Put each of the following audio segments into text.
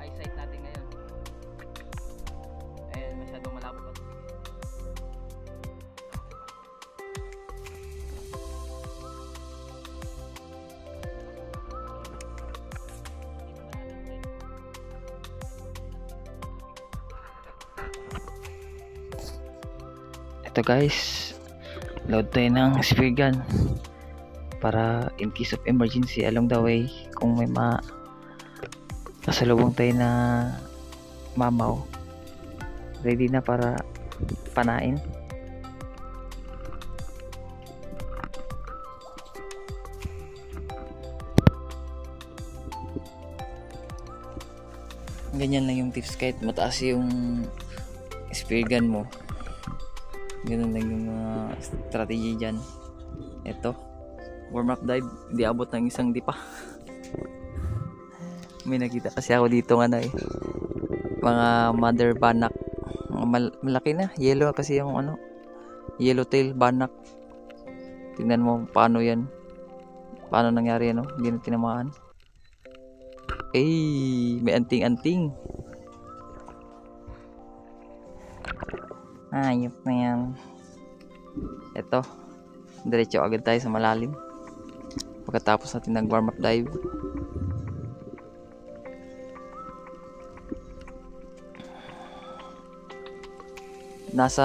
Eyesight natin ngayon. Ayan, masyadong malabo pa. Ito guys, load tayo ng spear gun para in case of emergency along the way, kung may kasalubong tayo na mamaw, ready na para panain. Ganyan lang yung tips kahit mataas yung spear gun mo. Ganun lang yung strategy dyan. Ito, warm up dive, hindi abot ng isang dipa. May nakita kasi ako dito nga mga mother banak, malaki na, yellow kasi yung yellow tail banak. Tingnan mo paano yan, paano nangyari hindi na tinamaan. May anting-anting. Ayop na yan. Ito, diretso agad tayo sa malalim pagkatapos natin ng warm up dive. Nasa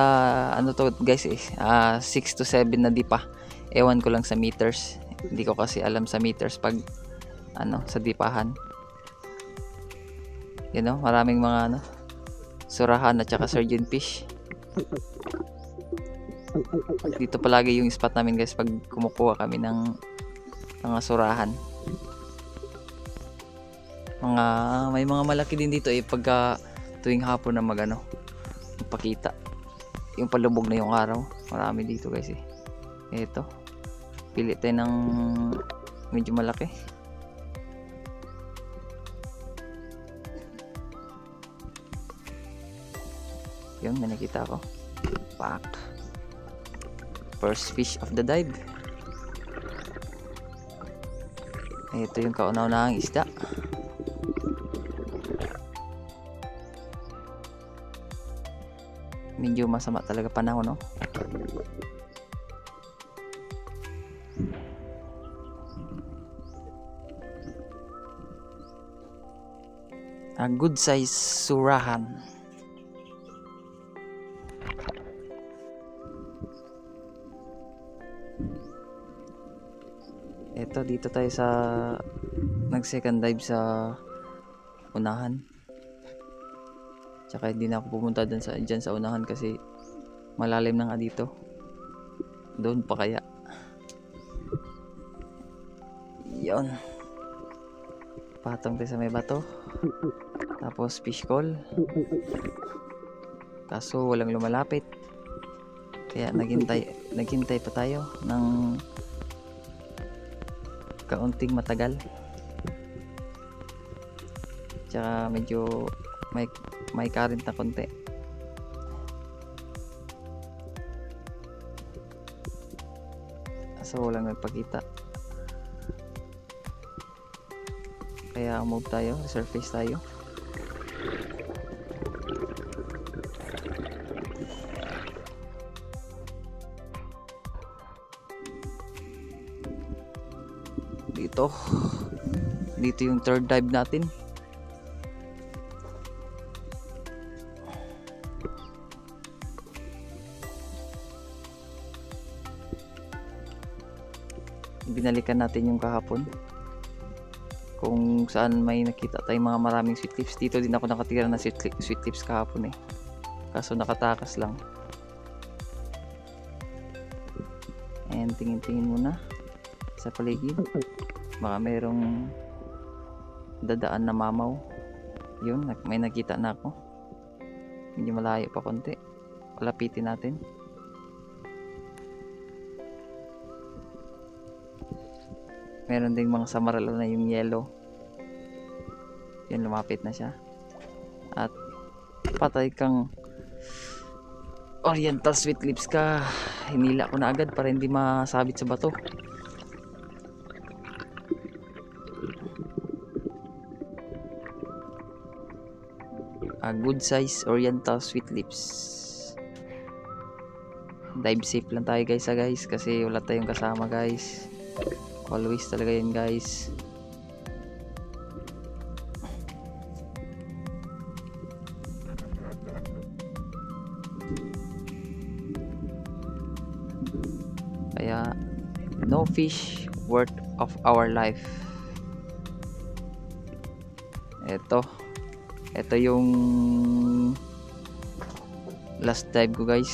to guys 6 to 7 na dipa. Ewan ko lang sa meters, hindi ko kasi alam sa meters pag sa dipahan. Maraming mga surahan at saka surgeon fish. Dito palagi yung spot namin guys pag kumukuha kami ng mga surahan. May mga malaki din dito pagka tuwing hapon na magpakita. Yung palubog na yung araw, marami dito guys Ito, pili tayo ng medyo malaki. Yun, may nakita ko. Pak. First fish of the dive. Ito yung kauna-unahang isda. Medyo masama talaga panahon A good size surahan. Ito, dito tayo sa nag second dive sa unahan. Tsaka hindi na ako pumunta dyan sa unahan kasi malalim na nga dito. Doon pa kaya. Yun. Patong tayo sa may bato. Tapos fish call. Kaso walang lumalapit. Kaya naghintay pa tayo ng kaunting matagal. Tsaka medyo may current na konti. So walang nagpakita. Kaya move tayo, surface tayo. Dito yung third dive natin. Binalikan natin yung kahapon kung saan may nakita tayong mga maraming sweet lips. Dito din ako nakatira na sweet lips kahapon kaso nakatakas lang. And tingin-tingin muna sa paligid. Baka merong dadaan na mamaw. Yun, may nakita na ako. Medyo malayo pa konti. Palapitin natin. Meron ding mga samaralo na yung yellow. Yun, lumapit na siya. At patay kang Oriental Sweet Lips ka. Hinila ko na agad para hindi masabit sa bato. A good size Oriental Sweet Lips. Dive safe lang tayo guys kasi wala tayong kasama guys. Always talaga yun guys. Kaya no fish worth of our life. Ito yung last dive ko guys.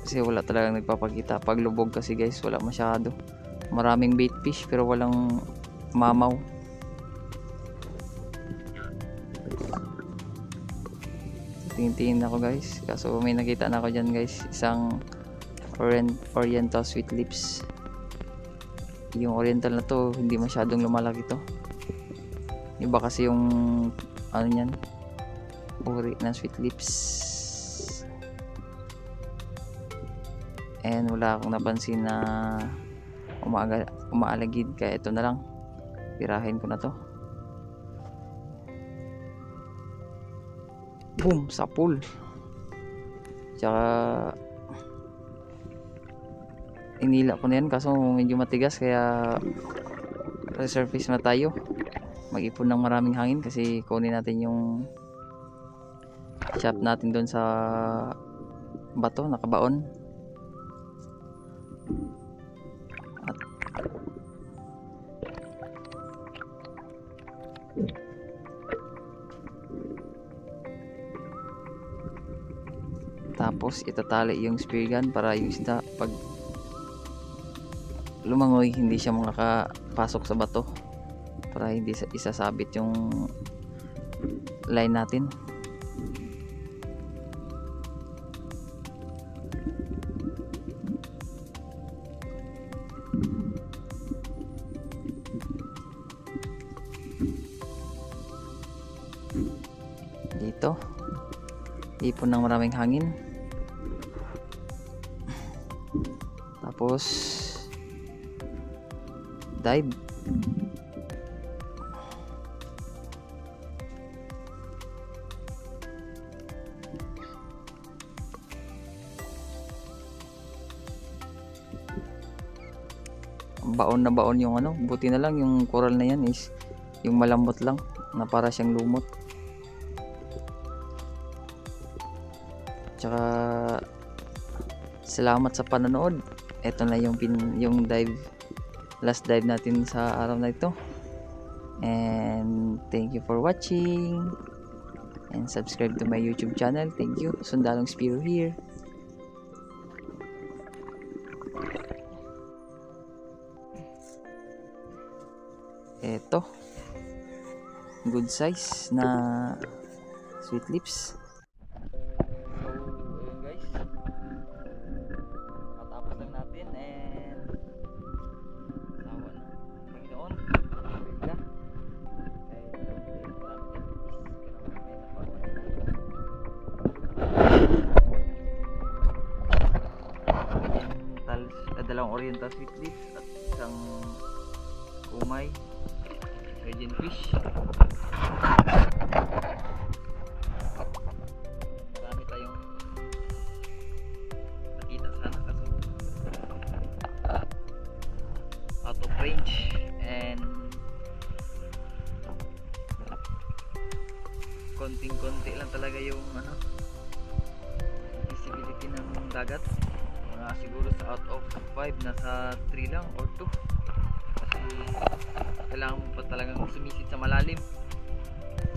Kasi wala talagang nagpapakita. Pag lubog kasi guys, wala masyado. Maraming bait fish pero walang mamaw. Tingin-tingin ako guys. Kaso may nakita na ako dyan guys. Isang Oriental Sweet Lips. Yung Oriental na to, hindi masyadong lumalaki to. Iba kasi yung ano yan, uri ng Sweet Lips. And wala akong napansin na umaalagid, kaya ito na lang, tirahin ko na to. Boom! Sa pool. Tsaka inila ko na yan kaso medyo matigas, kaya resurface na tayo. Mag-ipon ng maraming hangin kasi kunin natin yung shot natin doon sa bato, nakabaon. At tapos itatali yung spear gun para yung isda pag lumangoy hindi siya makakapasok sa bato, para hindi isasabit yung line natin. Dito ipon ng maraming hangin, tapos dive. Baon na baon yung ano, buti na lang yung coral na yan is yung malambot lang na para siyang lumot. Tsaka salamat sa panonood. Ito na yung dive, last dive natin sa araw na ito. And thank you for watching. And subscribe to my YouTube channel. Thank you. Sundalong Spiro here. Ito, good size na Sweet Lips. Dalawang Oriental Sweet Lips at isang umay virgin fish. Marami tayong nakita sana kaso out of range, and konting-konti lang talaga yung visibility ng dagat. Siguro sa out of 5 nasa 3 lang or 2, kasi kailangan mo pa talagang sumisid sa malalim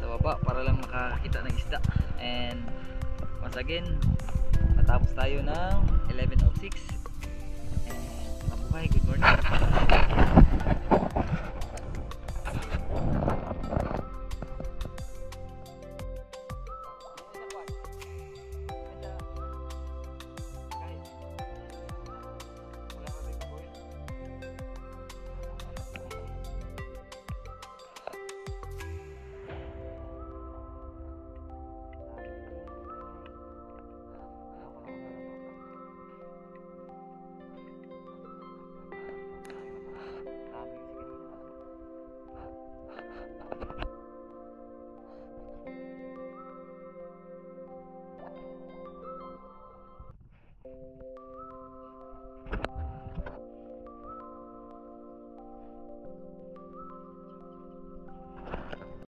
sa baba para lang makakita ng isda. And once again, Nakatapos tayo ng 11:06. Mabuhay, good morning.